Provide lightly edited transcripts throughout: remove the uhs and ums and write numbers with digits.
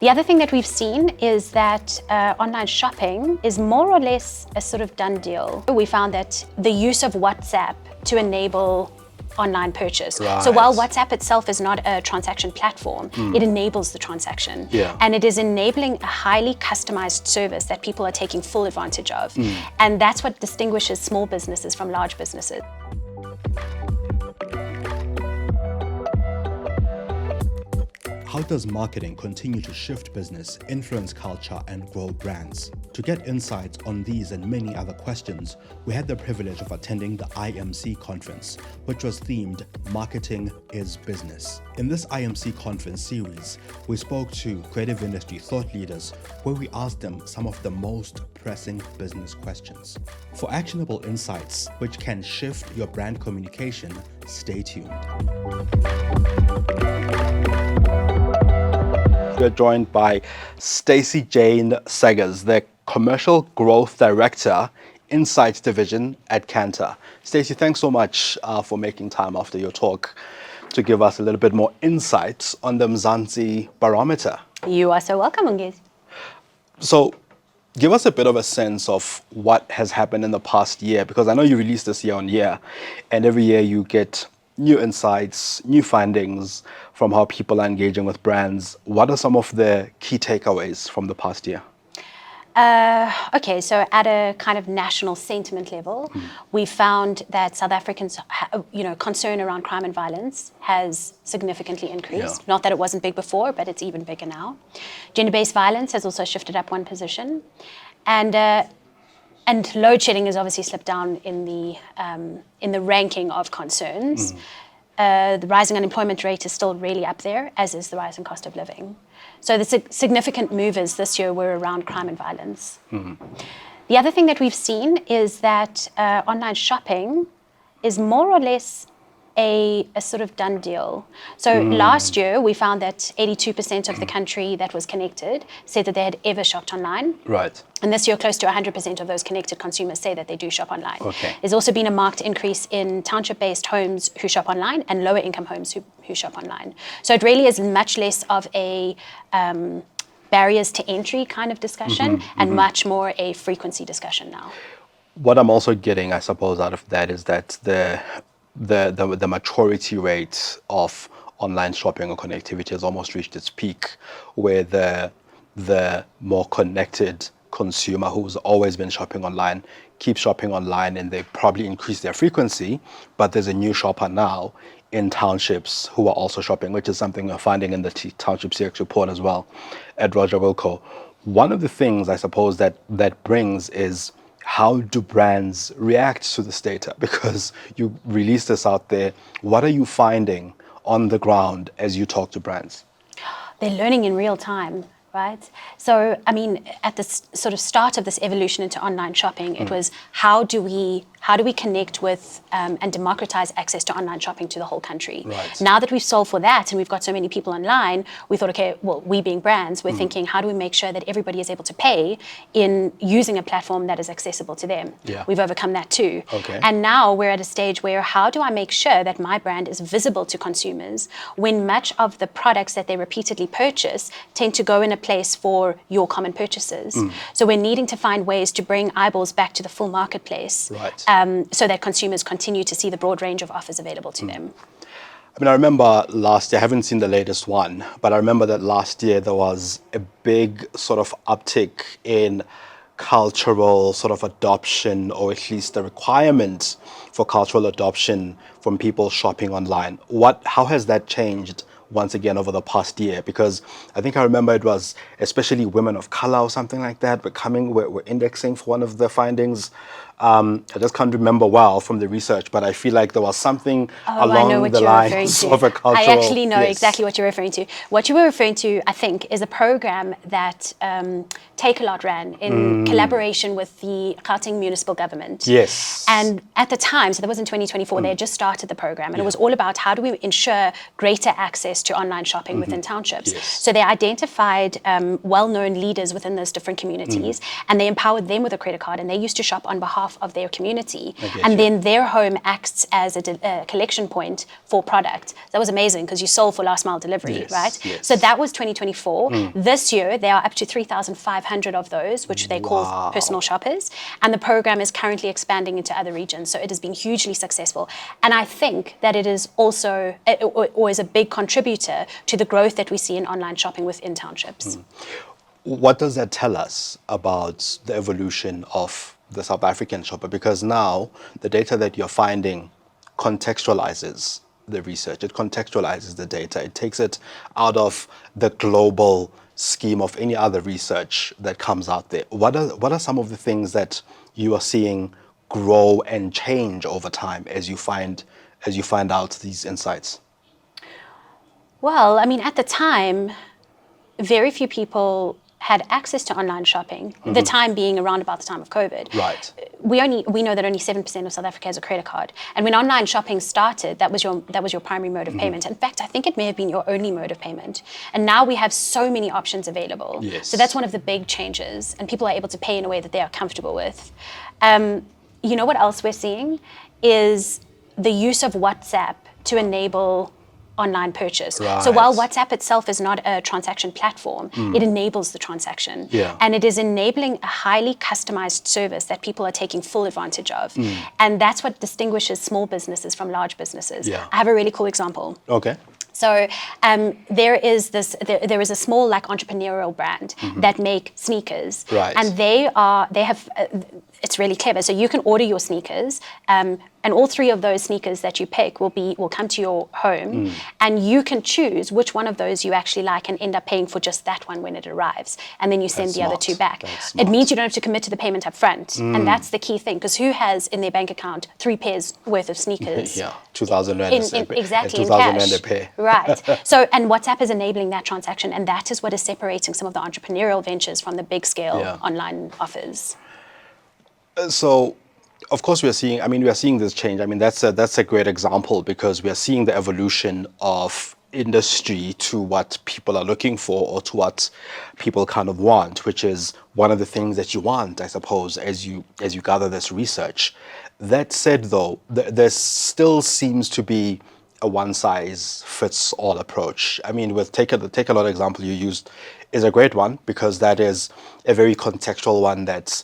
The other thing that we've seen is that online shopping is more or less a sort of done deal. We found that the use of WhatsApp to enable online purchase. Right. So while WhatsApp itself is not a transaction platform, it enables the transaction. Yeah. And it is enabling a highly customized service that people are taking full advantage of. And that's what distinguishes small businesses from large businesses. How does marketing continue to shift business, influence culture, and grow brands? To get insights on these and many other questions, we had the privilege of attending the IMC Conference, which was themed Marketing is Business. In this IMC Conference series, we spoke to creative industry thought leaders where we asked them some of the most pressing business questions. For actionable insights which can shift your brand communication, stay tuned. We're joined by Stacey Jayne Saggers, the Commercial Growth Director, Insights Division at Kantar. Stacey, thanks so much for making time after your talk to give us a little bit more insights on the Mzansi Barometer. You are so welcome, Mongezi. So give us a bit of a sense of what has happened in the past year, because I know you release this year on year, and every year you get new insights, new findings from how people are engaging with brands. What are some of the key takeaways from the past year? Okay, so at a kind of national sentiment level, we found that South Africans, concern around crime and violence has significantly increased. Yeah. Not that it wasn't big before, but it's even bigger now. Gender-based violence has also shifted up one position, and load shedding has obviously slipped down in the ranking of concerns. The rising unemployment rate is still really up there, as is the rising cost of living. So the significant movers this year were around crime and violence. The other thing that we've seen is that online shopping is more or less a sort of done deal. So last year, we found that 82% of the country that was connected said that they had ever shopped online. Right. And this year, close to 100% of those connected consumers say that they do shop online. Okay. There's also been a marked increase in township-based homes who shop online and lower-income homes who shop online. So it really is much less of a barriers to entry kind of discussion and much more a frequency discussion now. What I'm also getting, I suppose, out of that is that the maturity rate of online shopping or connectivity has almost reached its peak, where the more connected consumer who's always been shopping online keeps shopping online, and they probably increase their frequency, but there's a new shopper now in townships who are also shopping, which is something we're finding in the Township CX report as well at Roger Wilco. One of the things I suppose that brings is, how do brands react to this data? Because you release this out there. What are you finding on the ground as you talk to brands? They're learning in real time, right? So, I mean, at the sort of start of this evolution into online shopping, it was how do we connect with and democratize access to online shopping to the whole country? Right. Now that we've solved for that and we've got so many people online, we thought, okay, well, we being brands, we're thinking, how do we make sure that everybody is able to pay in using a platform that is accessible to them? Yeah. We've overcome that too. Okay. And now we're at a stage where how do I make sure that my brand is visible to consumers when much of the products that they repeatedly purchase tend to go in a place for your common purchases? So we're needing to find ways to bring eyeballs back to the full marketplace. Right. So that consumers continue to see the broad range of offers available to them. I mean, I remember last year, I haven't seen the latest one, but I remember that last year there was a big sort of uptick in cultural sort of adoption, or at least the requirement for cultural adoption from people shopping online. How has that changed once again over the past year? Because I think I remember it was especially women of color or something like that were indexing for one of the findings. I just can't remember well from the research, but I feel like there was something along the lines of a cultural... I actually know yes. exactly what you're referring to. What you were referring to, I think, is a program that Take A Lot ran in collaboration with the Gauteng municipal government. Yes. And at the time, so that was in 2024, they had just started the program, and it was all about how do we ensure greater access to online shopping within townships. Yes. So they identified well-known leaders within those different communities, and they empowered them with a credit card, and they used to shop on behalf behalf of their community. I get And you. then their home acts as a collection point for product. That was amazing because you sold for last mile delivery, Yes, right? yes. So that was 2024. This year, there are up to 3,500 of those, which they call Wow. personal shoppers. And the program is currently expanding into other regions. So it has been hugely successful. And I think that it is also, or is a big contributor to the growth that we see in online shopping within townships. What does that tell us about the evolution of the South African shopper? Because now the data that you're finding contextualizes the research, it contextualizes the data, it takes it out of the global scheme of any other research that comes out there. What are some of the things that you are seeing grow and change over time as you find out these insights? Well, I mean, at the time, very few people had access to online shopping, the time being around about the time of COVID. Right. We know that only 7% of South Africa has a credit card. And when online shopping started, that was your primary mode of payment. In fact, I think it may have been your only mode of payment. And now we have so many options available. Yes. So that's one of the big changes. And people are able to pay in a way that they are comfortable with. You know what else we're seeing is the use of WhatsApp to enable online purchase. So while Right. WhatsApp itself is not a transaction platform, it enables the transaction. Yeah. And it is enabling a highly customized service that people are taking full advantage of. And that's what distinguishes small businesses from large businesses. Yeah. I have a really cool example. Okay. So there is a small like entrepreneurial brand that make sneakers, Right. and they have it's really clever. So you can order your sneakers, and all three of those sneakers that you pick will come to your home, and you can choose which one of those you actually like and end up paying for just that one when it arrives, and then you send That's the other smart. two back. That's It smart. means you don't have to commit to the payment up front, and that's the key thing. Because who has in their bank account 3 pairs worth of sneakers? Yeah, 2,000 rand. Exactly, in 2,000 cash. rand a pair. Right. So, and WhatsApp is enabling that transaction, and that is what is separating some of the entrepreneurial ventures from the big scale Yeah. online offers. So, of course, we are seeing this change. I mean, that's a great example because we are seeing the evolution of industry to what people are looking for or to what people kind of want, which is one of the things that you want, I suppose, as you gather this research. That said, though, there still seems to be a one-size-fits-all approach. I mean, with take a lot example you used is a great one because that is a very contextual one that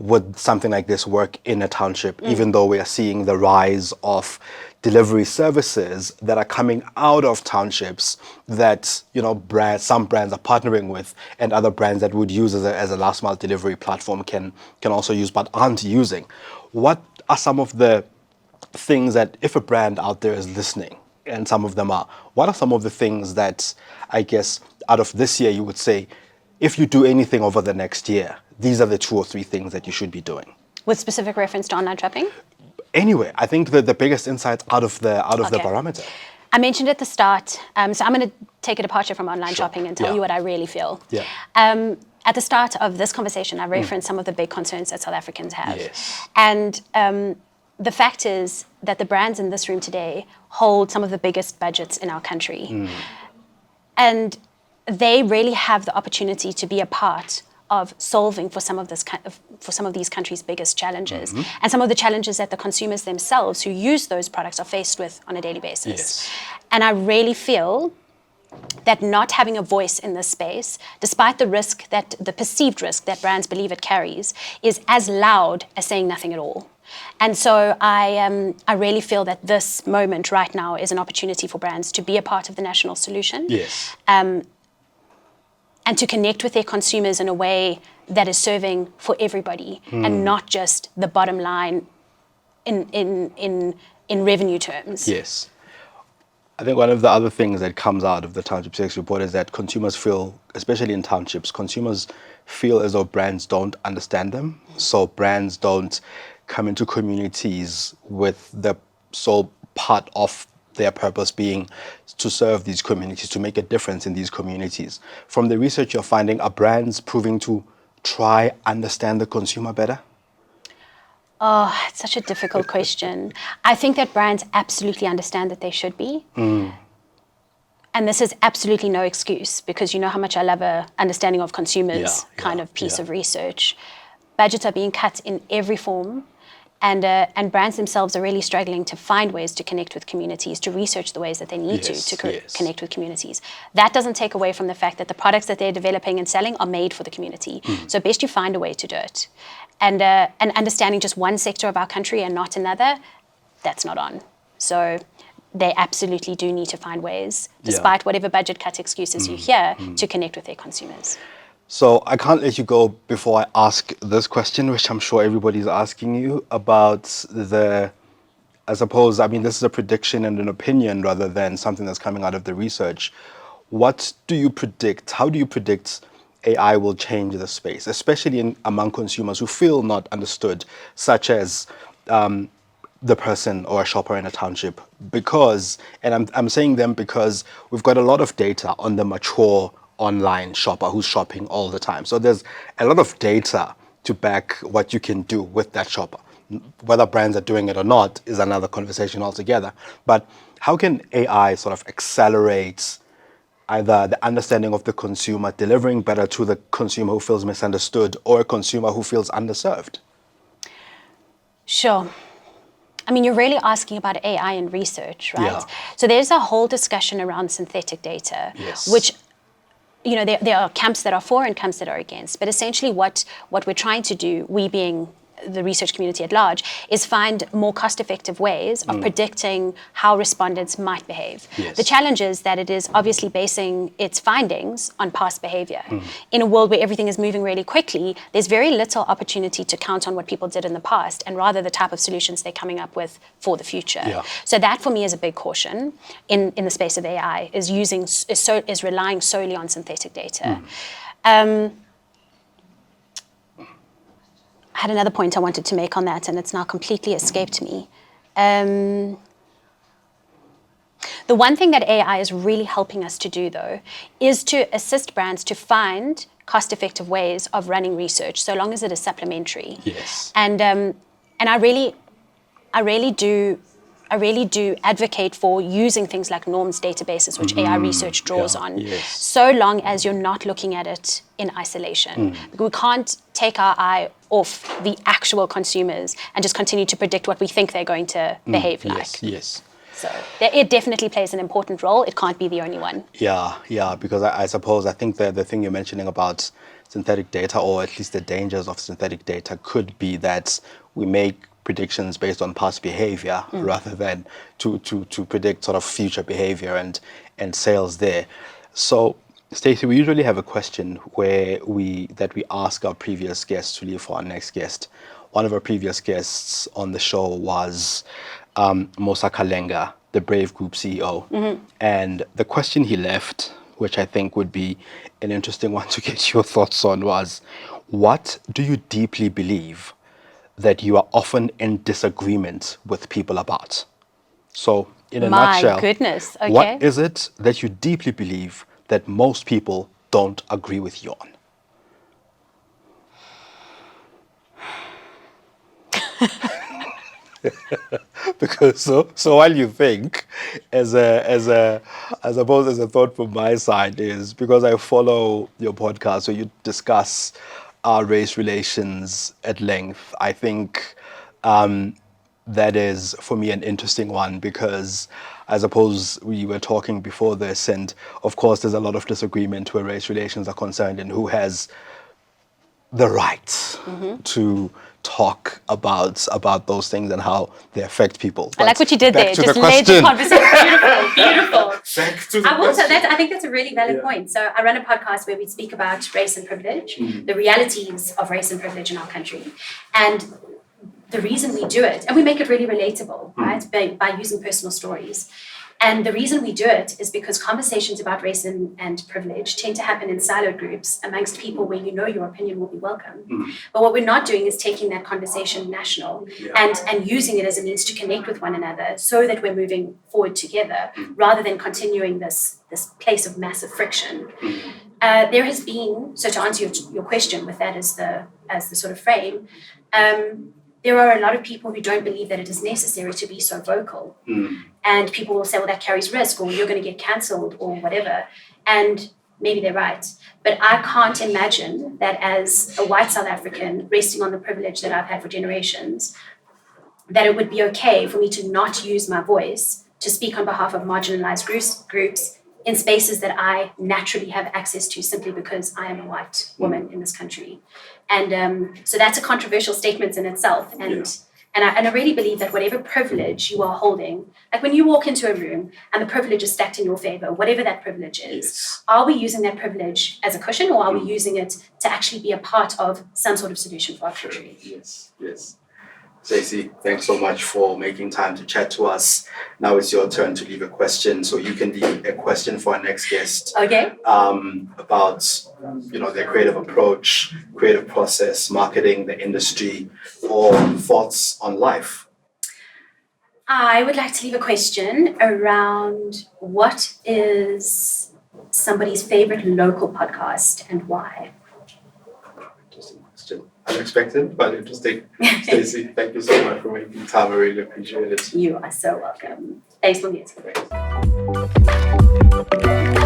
would something like this work in a township, even though we are seeing the rise of delivery services that are coming out of townships that, you know, some brands are partnering with and other brands that would use as a last mile delivery platform can also use but aren't using. What are some of the things that if a brand out there is listening, and some of them are, what are some of the things that I guess out of this year you would say, if you do anything over the next year, these are the 2 or 3 things that you should be doing? With specific reference to online shopping? Anyway, I think the biggest insight out of the Okay. barometer. I mentioned at the start, so I'm going to take a departure from online Sure. shopping and tell Yeah. you what I really feel. Yeah. At the start of this conversation, I referenced some of the big concerns that South Africans have. Yes. And the fact is that the brands in this room today hold some of the biggest budgets in our country. And they really have the opportunity to be a part of solving for some of these countries' biggest challenges, and some of the challenges that the consumers themselves who use those products are faced with on a daily basis. Yes. And I really feel that not having a voice in this space, despite the perceived risk that brands believe it carries, is as loud as saying nothing at all. And so I really feel that this moment right now is an opportunity for brands to be a part of the national solution. Yes. And to connect with their consumers in a way that is serving for everybody and not just the bottom line in revenue terms. Yes. I think one of the other things that comes out of the Township 6 report is that consumers feel, especially in townships, consumers feel as though brands don't understand them. So brands don't come into communities with the sole part of their purpose being to serve these communities, to make a difference in these communities. From the research you're finding, are brands proving to try understand the consumer better? Oh, it's such a difficult question. I think that brands absolutely understand that they should be. And this is absolutely no excuse because you know how much I love a understanding of consumers kind of piece of research. Budgets are being cut in every form And brands themselves are really struggling to find ways to connect with communities, to research the ways that they need to connect with communities. That doesn't take away from the fact that the products that they're developing and selling are made for the community. So best you find a way to do it. And understanding just one sector of our country and not another, that's not on. So they absolutely do need to find ways, despite whatever budget cut excuses you hear, to connect with their consumers. So I can't let you go before I ask this question, which I'm sure everybody's asking you about I suppose, I mean, this is a prediction and an opinion rather than something that's coming out of the research. What do you predict? How do you predict AI will change the space, especially among consumers who feel not understood, such as the person or a shopper in a township? Because, and I'm saying them because we've got a lot of data on the mature online shopper who's shopping all the time. So there's a lot of data to back what you can do with that shopper. Whether brands are doing it or not is another conversation altogether. But how can AI sort of accelerate either the understanding of the consumer, delivering better to the consumer who feels misunderstood, or a consumer who feels underserved? Sure. I mean, you're really asking about AI and research, right? Yeah. So there's a whole discussion around synthetic data, which, you know, there are camps that are for and camps that are against. But essentially what we're trying to do, we being the research community at large, is find more cost-effective ways of predicting how respondents might behave. The challenge is that it is obviously basing its findings on past behavior. In a world where everything is moving really quickly, there's very little opportunity to count on what people did in the past, and rather the type of solutions they're coming up with for the future. So that for me is a big caution in the space of AI, is relying solely on synthetic data. I had another point I wanted to make on that, and it's now completely escaped me. The one thing that AI is really helping us to do, though, is to assist brands to find cost-effective ways of running research, so long as it is supplementary. And I really do advocate for using things like norms databases, which AI research draws on, so long as you're not looking at it in isolation. We can't take our eye off the actual consumers and just continue to predict what we think they're going to behave like. So it definitely plays an important role. It can't be the only one. Because I suppose I think the thing you're mentioning about synthetic data, or at least the dangers of synthetic data, could be that we make predictions based on past behavior rather than to predict sort of future behavior and sales there. So Stacey, we usually have a question where we ask our previous guests to leave for our next guest. One of our previous guests on the show was Musa Kalenga, the Brave Group CEO. And the question he left, which I think would be an interesting one to get your thoughts on, was, what do you deeply believe that you are often in disagreement with people about? So in a nutshell, my goodness, okay. What is it that you deeply believe that most people don't agree with you on? Because so while you think, I suppose as a thought from my side is, because I follow your podcast where you discuss race relations at length, I think that is, for me, an interesting one, because I suppose we were talking before this, and of course there's a lot of disagreement where race relations are concerned and who has the right to talk about those things and how they affect people. I like what you did there. Just laid the conversation. Beautiful. Back to the question. I think that's a really valid point. So I run a podcast where we speak about race and privilege, the realities of race and privilege in our country. And the reason we do it, and we make it really relatable, right, by using personal stories. And the reason we do it is because conversations about race and privilege tend to happen in siloed groups amongst people where you know your opinion will be welcome. But what we're not doing is taking that conversation national and using it as a means to connect with one another so that we're moving forward together rather than continuing this place of massive friction. There has been, so to answer your question with that as the sort of frame, there are a lot of people who don't believe that it is necessary to be so vocal. And people will say, well, that carries risk, or you're going to get cancelled, or whatever. And maybe they're right. But I can't imagine that as a white South African resting on the privilege that I've had for generations, that it would be okay for me to not use my voice to speak on behalf of marginalized groups in spaces that I naturally have access to simply because I am a white woman in this country. And so that's a controversial statement in itself. And I really believe that whatever privilege you are holding, like when you walk into a room and the privilege is stacked in your favor, whatever that privilege is, are we using that privilege as a cushion, or are we using it to actually be a part of some sort of solution for our country? Yes. Stacey, thanks so much for making time to chat to us. Now it's your turn to leave a question. So you can leave a question for our next guest. Okay. About their creative approach, creative process, marketing, the industry, or thoughts on life. I would like to leave a question around what is somebody's favorite local podcast and why? Interesting question. Unexpected, but interesting. Stacey, thank you so much for making time. I really appreciate it. You are so welcome. Thanks, Mongezi. Great.